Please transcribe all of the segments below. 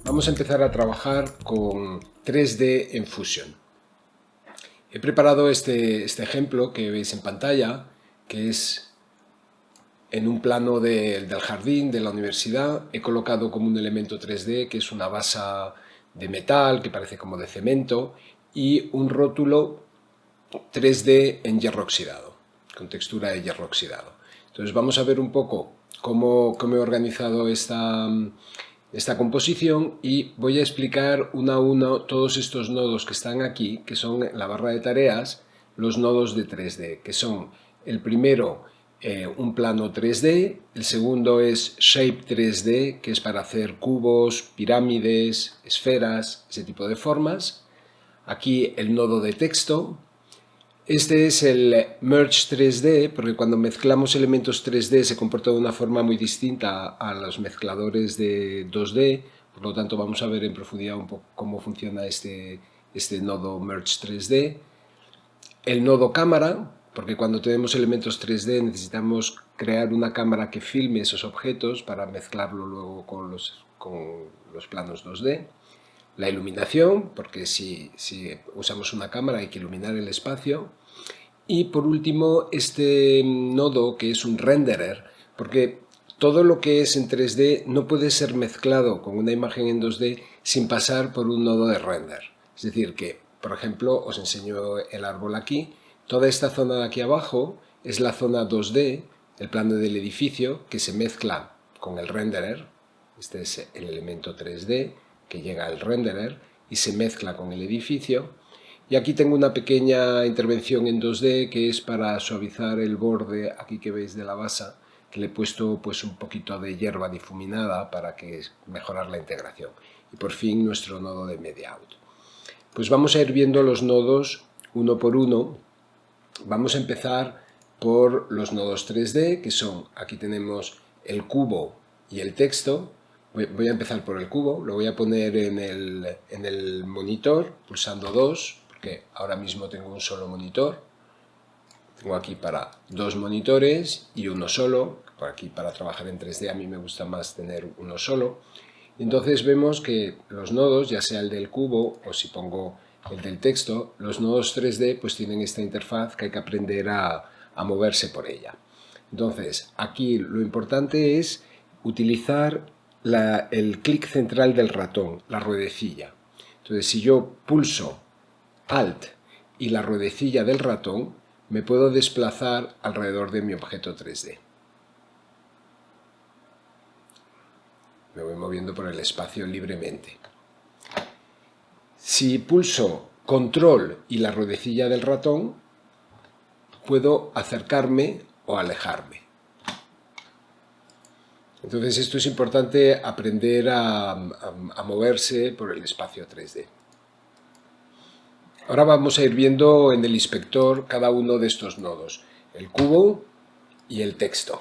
Vamos a empezar a trabajar con 3D en Fusion. He preparado este ejemplo que veis en pantalla, que es en un plano del jardín de la universidad. He colocado como un elemento 3D, que es una base de metal, que parece como de cemento, y un rótulo 3D en hierro oxidado, con textura de hierro oxidado. Entonces vamos a ver un poco cómo he organizado esta composición y voy a explicar uno a uno todos estos nodos que están aquí, que son en la barra de tareas, los nodos de 3D, que son el primero un plano 3D, el segundo es Shape 3D, que es para hacer cubos, pirámides, esferas, ese tipo de formas. Aquí el nodo de texto. Este es el Merge 3D, porque cuando mezclamos elementos 3D se comporta de una forma muy distinta a los mezcladores de 2D, por lo tanto vamos a ver en profundidad un poco cómo funciona este nodo Merge 3D. El nodo cámara, porque cuando tenemos elementos 3D necesitamos crear una cámara que filme esos objetos para mezclarlo luego con los planos 2D. La iluminación, porque si usamos una cámara hay que iluminar el espacio. Y por último, este nodo que es un renderer, porque todo lo que es en 3D no puede ser mezclado con una imagen en 2D sin pasar por un nodo de render. Es decir, que, por ejemplo, os enseño el árbol aquí. Toda esta zona de aquí abajo es la zona 2D, el plano del edificio, que se mezcla con el renderer. Este es el elemento 3D que llega al renderer y se mezcla con el edificio. Y aquí tengo una pequeña intervención en 2D que es para suavizar el borde, aquí que veis de la base, que le he puesto pues un poquito de hierba difuminada para mejorar la integración. Y por fin nuestro nodo de media out. Pues vamos a ir viendo los nodos uno por uno. Vamos a empezar por los nodos 3D, que son, aquí tenemos el cubo y el texto. Voy a empezar por el cubo, lo voy a poner en el monitor, pulsando 2, porque ahora mismo tengo un solo monitor. Tengo aquí para 2 monitores y uno solo. Por aquí para trabajar en 3D a mí me gusta más tener uno solo. Entonces vemos que los nodos, ya sea el del cubo o si pongo el del texto, los nodos 3D pues tienen esta interfaz que hay que aprender a moverse por ella. Entonces aquí lo importante es utilizar el clic central del ratón, la ruedecilla. Entonces si yo pulso Alt y la ruedecilla del ratón, me puedo desplazar alrededor de mi objeto 3D. Me voy moviendo por el espacio libremente. Si pulso Control y la ruedecilla del ratón, puedo acercarme o alejarme. Entonces esto es importante aprender a moverse por el espacio 3D. Ahora vamos a ir viendo en el inspector cada uno de estos nodos, el cubo y el texto.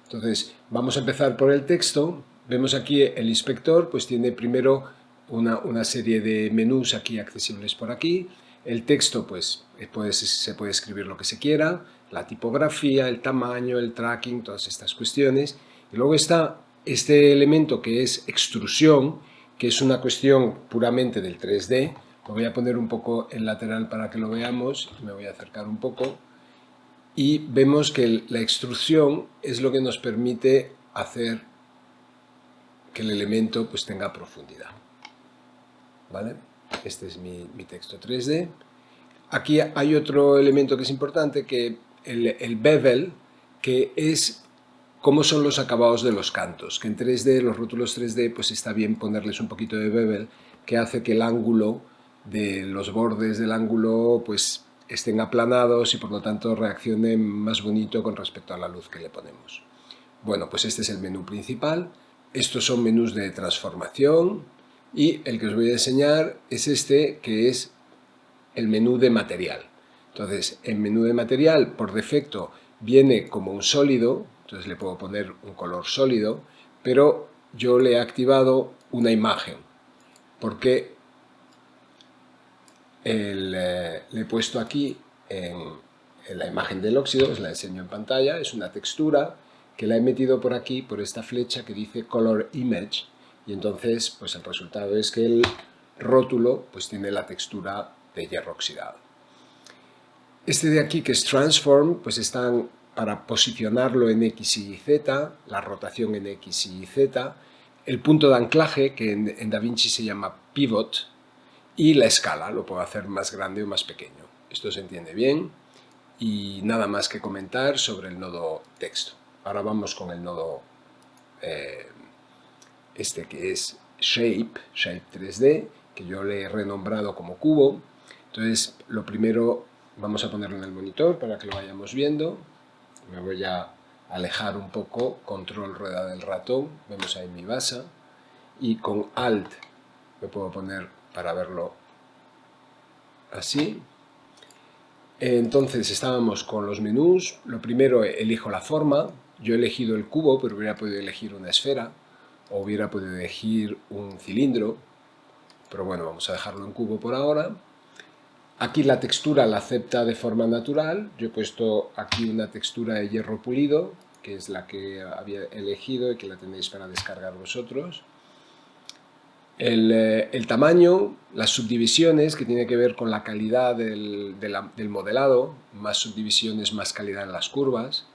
Entonces vamos a empezar por el texto. Vemos aquí el inspector, pues tiene primero una serie de menús aquí accesibles por aquí. El texto, pues se puede escribir lo que se quiera, la tipografía, el tamaño, el tracking, todas estas cuestiones. Y luego está este elemento que es extrusión, que es una cuestión puramente del 3D. Lo voy a poner un poco en lateral para que lo veamos. Me voy a acercar un poco. Y vemos que la extrusión es lo que nos permite hacer que el elemento pues tenga profundidad. ¿Vale? Este es mi texto 3D. Aquí hay otro elemento que es importante, que el bevel, que es cómo son los acabados de los cantos, que en 3D, los rótulos 3D, pues está bien ponerles un poquito de bevel, que hace que el ángulo de los bordes del ángulo pues estén aplanados y por lo tanto reaccionen más bonito con respecto a la luz que le ponemos. Bueno, pues este es el menú principal. Estos son menús de transformación y el que os voy a enseñar es este, que es el menú de material. Entonces, el menú de material por defecto viene como un sólido, entonces le puedo poner un color sólido, pero yo le he activado una imagen, porque le he puesto aquí en la imagen del óxido, os la enseño en pantalla, es una textura que la he metido por aquí, por esta flecha que dice Color Image, y entonces pues el resultado es que el rótulo pues tiene la textura de hierro oxidado. Este de aquí, que es Transform, pues están para posicionarlo en X, Y y Z, la rotación en X, Y y Z, el punto de anclaje, que en DaVinci se llama Pivot, y la escala, lo puedo hacer más grande o más pequeño. Esto se entiende bien y nada más que comentar sobre el nodo texto. Ahora vamos con el nodo este que es Shape 3D, que yo le he renombrado como cubo. Entonces, lo primero, vamos a ponerlo en el monitor para que lo vayamos viendo. Me voy a alejar un poco, control rueda del ratón, vemos ahí mi base, y con Alt me puedo poner para verlo así. Entonces estábamos con los menús. Lo primero, elijo la forma. Yo he elegido el cubo, pero hubiera podido elegir una esfera o hubiera podido elegir un cilindro, pero bueno, vamos a dejarlo en cubo por ahora. Aquí la textura la acepta de forma natural. Yo he puesto aquí una textura de hierro pulido, que es la que había elegido y que la tenéis para descargar vosotros. El tamaño, las subdivisiones, que tiene que ver con la calidad del modelado, más subdivisiones, más calidad en las curvas.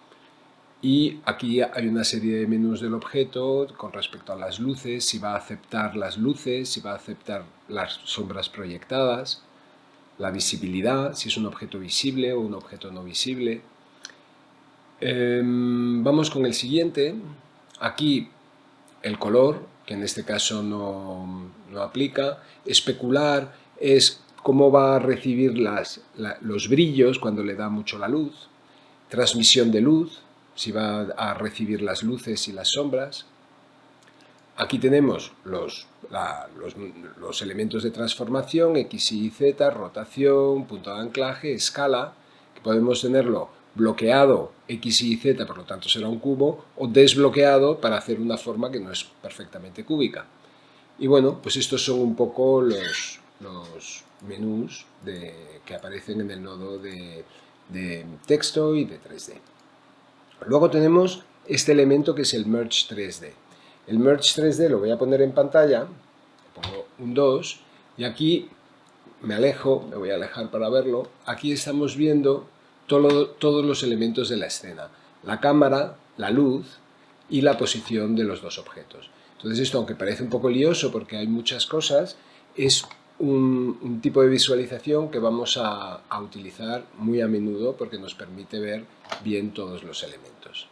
Y aquí hay una serie de menús del objeto con respecto a las luces, si va a aceptar las luces, si va a aceptar las sombras proyectadas, la visibilidad, si es un objeto visible o un objeto no visible. Vamos con el siguiente. Aquí el color, que en este caso no aplica. Especular es cómo va a recibir los brillos cuando le da mucho la luz. Transmisión de luz, si va a recibir las luces y las sombras. Aquí tenemos los elementos de transformación, X, Y, Z, rotación, punto de anclaje, escala, que podemos tenerlo bloqueado X, Y, Z, por lo tanto será un cubo, o desbloqueado para hacer una forma que no es perfectamente cúbica. Y bueno, pues estos son un poco los menús que aparecen en el nodo de texto y de 3D. Luego tenemos este elemento que es el Merge 3D. El Merge 3D lo voy a poner en pantalla, pongo un 2, y aquí me alejo, me voy a alejar para verlo. Aquí estamos viendo todos los elementos de la escena, la cámara, la luz y la posición de los dos objetos. Entonces esto, aunque parece un poco lioso porque hay muchas cosas, es un tipo de visualización que vamos a utilizar muy a menudo porque nos permite ver bien todos los elementos.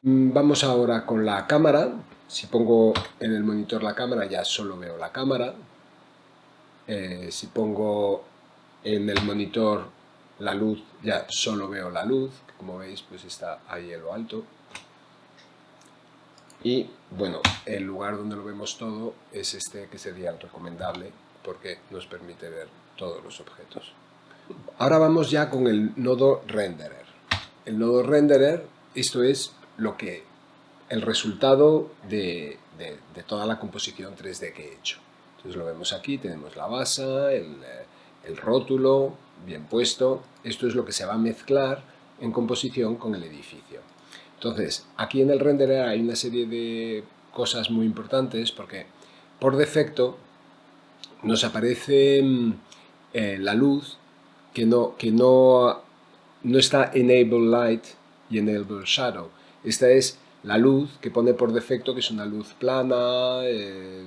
Vamos ahora con la cámara. Si pongo en el monitor la cámara, ya solo veo la cámara. Si pongo en el monitor la luz, ya solo veo la luz. Como veis, pues está ahí en lo alto. Y bueno, el lugar donde lo vemos todo es este, que sería el recomendable porque nos permite ver todos los objetos. Ahora vamos ya con el nodo renderer. El nodo renderer, esto es el resultado de toda la composición 3D que he hecho. Entonces lo vemos aquí, tenemos la base, el rótulo bien puesto. Esto es lo que se va a mezclar en composición con el edificio. Entonces, aquí en el renderer hay una serie de cosas muy importantes porque por defecto nos aparece la luz que no está Enable Light y Enable Shadow. Esta es la luz que pone por defecto que es una luz plana,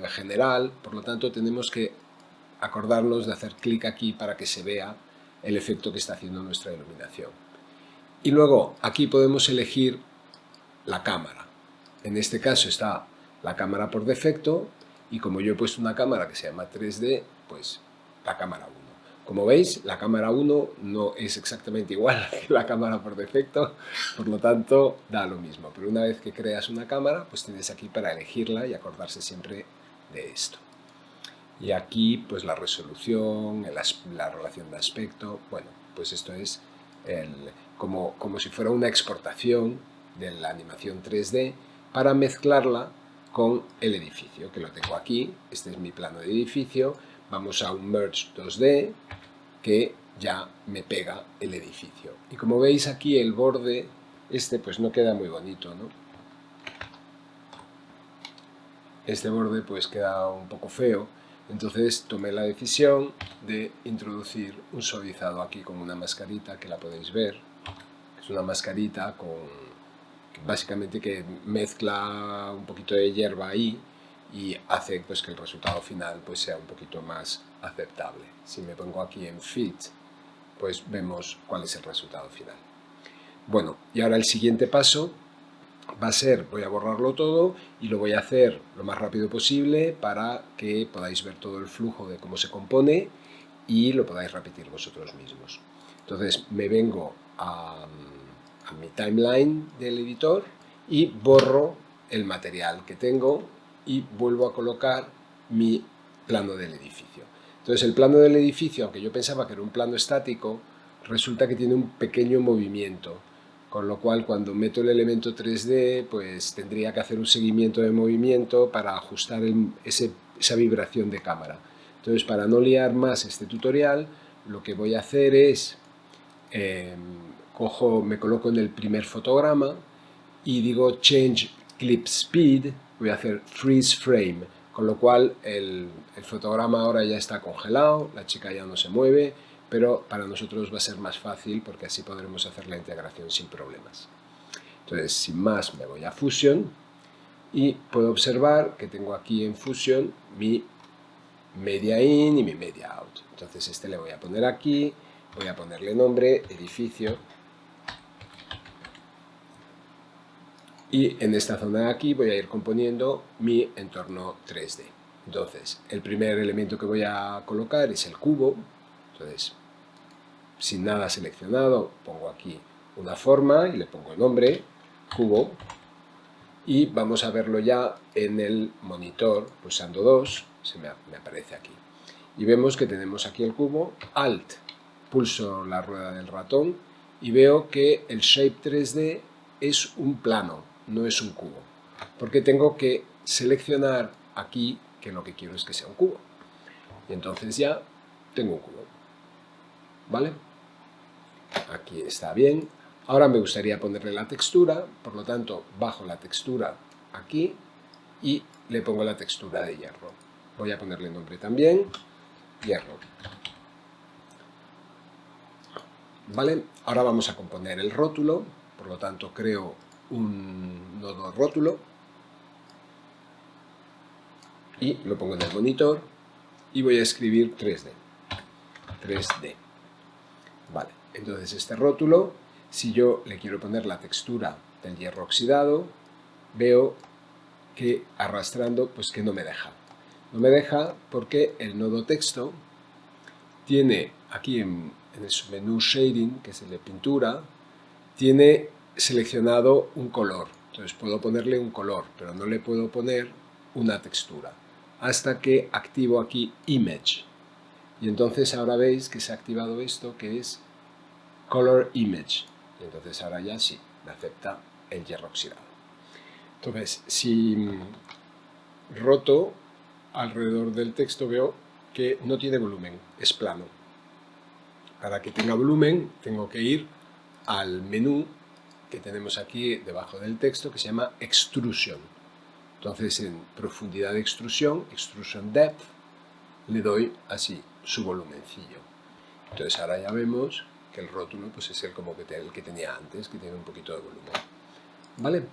general, por lo tanto tenemos que acordarnos de hacer clic aquí para que se vea el efecto que está haciendo nuestra iluminación. Y luego aquí podemos elegir la cámara. En este caso está la cámara por defecto y como yo he puesto una cámara que se llama 3D, pues la cámara 1. Como veis, la cámara 1 no es exactamente igual que la cámara por defecto, por lo tanto da lo mismo. Pero una vez que creas una cámara, pues tienes aquí para elegirla y acordarse siempre de esto. Y aquí pues la resolución, la relación de aspecto, bueno, pues esto es como si fuera una exportación de la animación 3D para mezclarla con el edificio, que lo tengo aquí. Este es mi plano de edificio. Vamos a un Merge 2D que ya me pega el edificio. Y como veis aquí el borde pues no queda muy bonito, ¿no? Este borde pues queda un poco feo, entonces tomé la decisión de introducir un suavizado aquí con una mascarita que la podéis ver. Es una mascarita básicamente que mezcla un poquito de hierba ahí y hace pues que el resultado final pues sea un poquito más aceptable. Si me pongo aquí en Fit, pues vemos cuál es el resultado final. Bueno, y ahora el siguiente paso va a ser, voy a borrarlo todo y lo voy a hacer lo más rápido posible para que podáis ver todo el flujo de cómo se compone y lo podáis repetir vosotros mismos. Entonces me vengo a mi timeline del editor y borro el material que tengo y vuelvo a colocar mi plano del edificio. Entonces el plano del edificio, aunque yo pensaba que era un plano estático, resulta que tiene un pequeño movimiento, con lo cual cuando meto el elemento 3D pues tendría que hacer un seguimiento de movimiento para ajustar esa vibración de cámara. Entonces, para no liar más este tutorial, lo que voy a hacer es me coloco en el primer fotograma y digo Change Clip Speed, voy a hacer Freeze Frame, con lo cual el fotograma ahora ya está congelado, la chica ya no se mueve, pero para nosotros va a ser más fácil porque así podremos hacer la integración sin problemas. Entonces, sin más, me voy a Fusion y puedo observar que tengo aquí en Fusion mi media in y mi media out. Entonces le voy a poner aquí, voy a ponerle nombre, edificio, y en esta zona de aquí voy a ir componiendo mi entorno 3D. Entonces, el primer elemento que voy a colocar es el cubo. Entonces, sin nada seleccionado, pongo aquí una forma y le pongo el nombre, cubo, y vamos a verlo ya en el monitor, pulsando 2, me aparece aquí. Y vemos que tenemos aquí el cubo, Alt, pulso la rueda del ratón y veo que el Shape 3D es un plano, no es un cubo. Porque tengo que seleccionar aquí que lo que quiero es que sea un cubo. Y entonces ya tengo un cubo. ¿Vale? Aquí está bien. Ahora me gustaría ponerle la textura, por lo tanto bajo la textura aquí y le pongo la textura de hierro. Voy a ponerle nombre también, hierro. ¿Vale? Ahora vamos a componer el rótulo, por lo tanto creo un nodo rótulo y lo pongo en el monitor y voy a escribir 3D. 3D. Vale, entonces este rótulo, si yo le quiero poner la textura del hierro oxidado, veo que arrastrando, pues que no me deja. No me deja porque el nodo texto tiene aquí en el submenú Shading, que es el de pintura, tiene seleccionado un color. Entonces puedo ponerle un color, pero no le puedo poner una textura, hasta que activo aquí Image. Y entonces ahora veis que se ha activado esto, que es Color Image. Y entonces ahora ya sí, me acepta el hierro oxidado. Entonces, si roto alrededor del texto veo que no tiene volumen, es plano. Para que tenga volumen tengo que ir al menú que tenemos aquí debajo del texto que se llama Extrusion. Entonces en profundidad de extrusión, Extrusion Depth, le doy así su volumencillo. Entonces ahora ya vemos que el rótulo pues es el que tenía antes, que tiene un poquito de volumen. ¿Vale?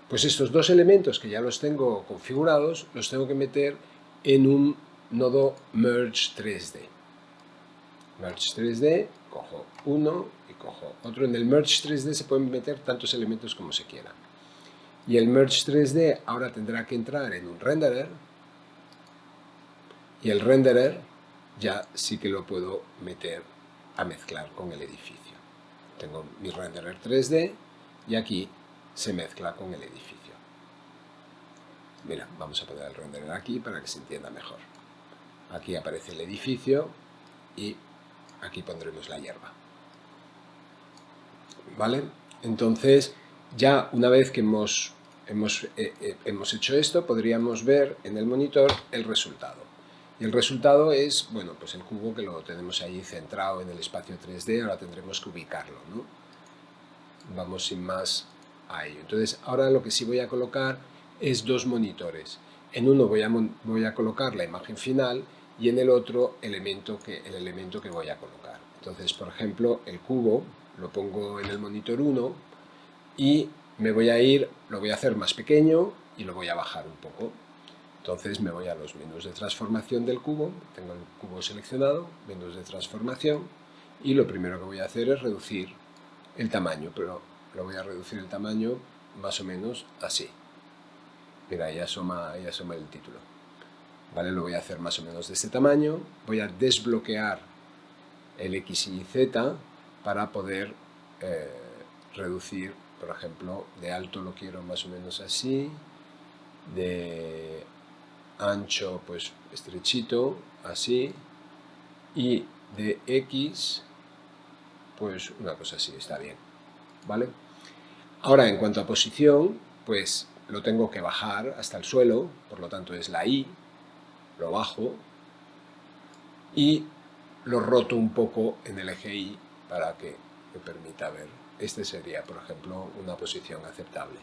Pues estos dos elementos que ya los tengo configurados, los tengo que meter en un nodo Merge 3D. Merge 3D, cojo uno y cojo otro. En el Merge 3D se pueden meter tantos elementos como se quiera. Y el Merge 3D ahora tendrá que entrar en un renderer. Y el renderer ya sí que lo puedo meter a mezclar con el edificio. Tengo mi renderer 3D y aquí se mezcla con el edificio. Mira, vamos a poner el renderer aquí para que se entienda mejor. Aquí aparece el edificio y aquí pondremos la hierba. ¿Vale? Entonces, ya una vez que hemos hecho esto, podríamos ver en el monitor el resultado. Y Y el resultado es, bueno, pues el cubo que lo tenemos ahí centrado en el espacio 3D, ahora tendremos que ubicarlo, ¿no? Vamos sin más a ello. Entonces, ahora lo que sí voy a colocar es dos monitores. En uno voy a colocar la imagen final y en el otro el elemento que voy a colocar. Entonces, por ejemplo, el cubo lo pongo en el monitor 1 y me voy a ir, lo voy a hacer más pequeño y lo voy a bajar un poco. Entonces me voy a los menús de transformación del cubo, tengo el cubo seleccionado, menús de transformación, y lo primero que voy a hacer es reducir el tamaño, pero lo voy a reducir el tamaño más o menos así. Mira, ahí asoma el título. ¿Vale? Lo voy a hacer más o menos de este tamaño, voy a desbloquear el X y Z para poder reducir, por ejemplo, de alto lo quiero más o menos así, de ancho pues estrechito, así, y de X pues una cosa así, está bien, ¿vale? Ahora, en cuanto a posición, pues lo tengo que bajar hasta el suelo, por lo tanto es la Y, lo bajo y lo roto un poco en el eje Y para que me permita ver. Este sería, por ejemplo, una posición aceptable.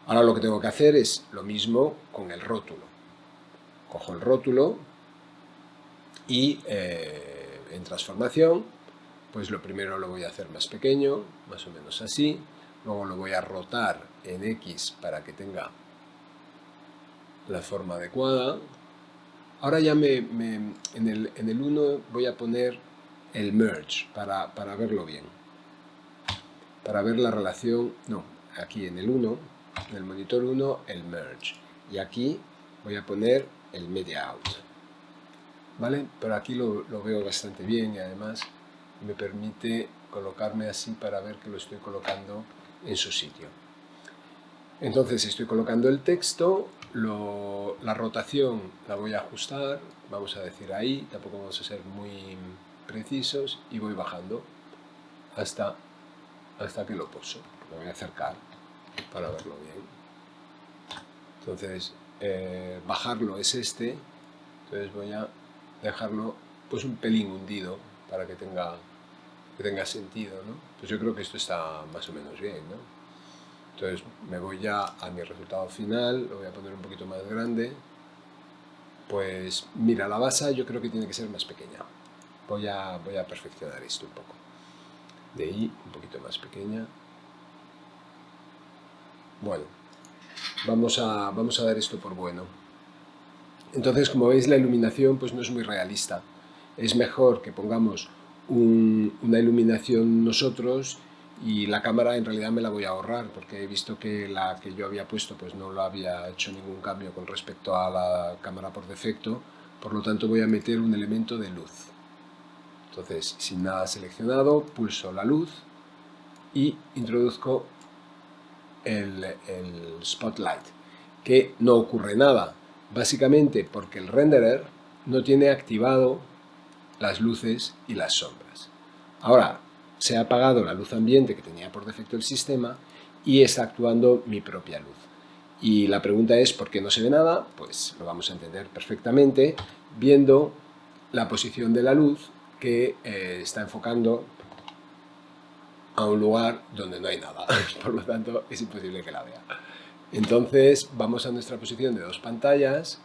Ahora lo que tengo que hacer es lo mismo con el rótulo. Cojo el rótulo y en transformación, pues lo primero lo voy a hacer más pequeño, más o menos así. Luego lo voy a rotar en X para que tenga la forma adecuada. Ahora ya en el 1 voy a poner el merge para verlo bien. Para ver la relación, no, aquí en el 1, en el monitor 1, el merge. Y aquí voy a poner el media out. ¿Vale? Pero aquí lo veo bastante bien y además me permite colocarme así para ver que lo estoy colocando en su sitio. Entonces estoy colocando el texto, la rotación la voy a ajustar, vamos a decir ahí, tampoco vamos a ser muy precisos, y voy bajando hasta que lo poso. Lo voy a acercar para verlo bien. Entonces, bajarlo es este, entonces voy a dejarlo pues un pelín hundido para que tenga sentido, ¿no? Pues yo creo que esto está más o menos bien, ¿no? Entonces me voy ya a mi resultado final, lo voy a poner un poquito más grande. Pues mira, la base yo creo que tiene que ser más pequeña. Voy a perfeccionar esto un poco. De ahí, un poquito más pequeña. Bueno, vamos a dar esto por bueno. Entonces, como veis, la iluminación pues no es muy realista. Es mejor que pongamos una iluminación nosotros, y la cámara en realidad me la voy a ahorrar porque he visto que la que yo había puesto pues no lo había hecho ningún cambio con respecto a la cámara por defecto, por lo tanto voy a meter un elemento de luz. Entonces, sin nada seleccionado, pulso la luz y introduzco el spotlight, que no ocurre nada, básicamente porque el renderer no tiene activado las luces y las sombras. Ahora se ha apagado la luz ambiente que tenía por defecto el sistema y está actuando mi propia luz. Y la pregunta es ¿por qué no se ve nada? Pues lo vamos a entender perfectamente viendo la posición de la luz que está enfocando a un lugar donde no hay nada. Por lo tanto, es imposible que la vea. Entonces, vamos a nuestra posición de dos pantallas.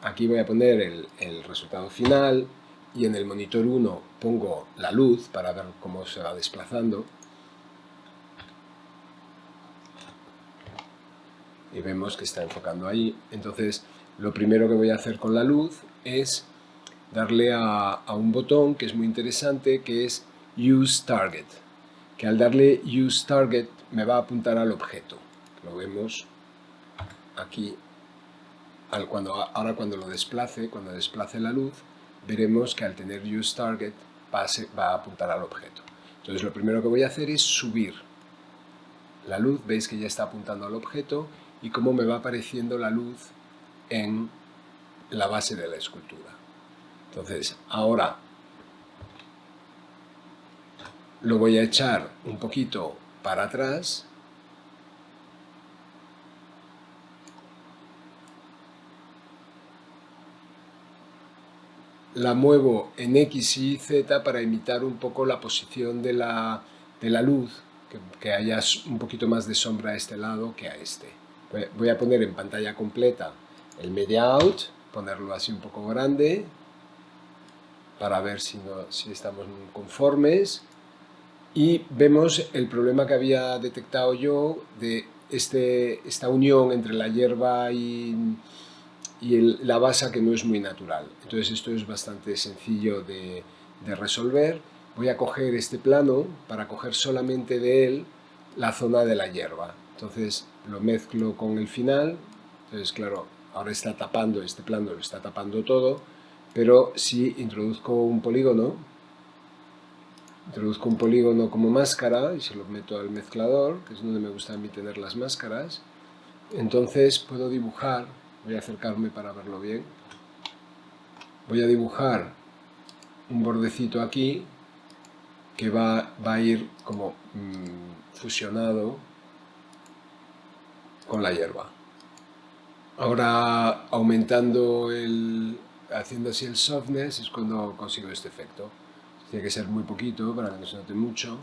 Aquí voy a poner el resultado final y en el monitor 1 pongo la luz para ver cómo se va desplazando. Y vemos que está enfocando ahí. Entonces, lo primero que voy a hacer con la luz es darle a un botón que es muy interesante, que es Use Target, que al darle Use Target me va a apuntar al objeto. Lo vemos aquí. Ahora cuando desplace la luz, veremos que al tener Use Target va a apuntar al objeto. Entonces lo primero que voy a hacer es subir la luz. Veis que ya está apuntando al objeto y cómo me va apareciendo la luz en la base de la escultura. Entonces ahora lo voy a echar un poquito para atrás. la muevo en X y Z para imitar un poco la posición de la luz, que haya un poquito más de sombra a este lado que a este. Voy a poner en pantalla completa el media out, ponerlo así un poco grande, para ver si estamos conformes. Y vemos el problema que había detectado yo de esta unión entre la hierba y la basa, que no es muy natural. Entonces esto es bastante sencillo de resolver. Voy a coger este plano para coger solamente de él la zona de la hierba. Entonces lo mezclo con el final. Entonces, claro, ahora está tapando, este plano lo está tapando todo, pero si introduzco un polígono como máscara y se lo meto al mezclador, que es donde me gusta a mí tener las máscaras, entonces puedo dibujar. Voy a acercarme para verlo bien. Voy a dibujar un bordecito aquí que va a ir como fusionado con la hierba. Ahora, haciendo así el softness, es cuando consigo este efecto. Tiene que ser muy poquito para que no se note mucho.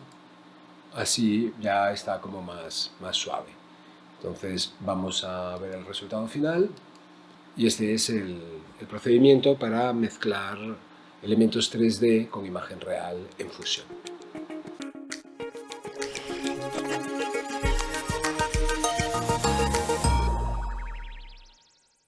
Así ya está como más suave. Entonces vamos a ver el resultado final. Y este es el procedimiento para mezclar elementos 3D con imagen real en Fusion.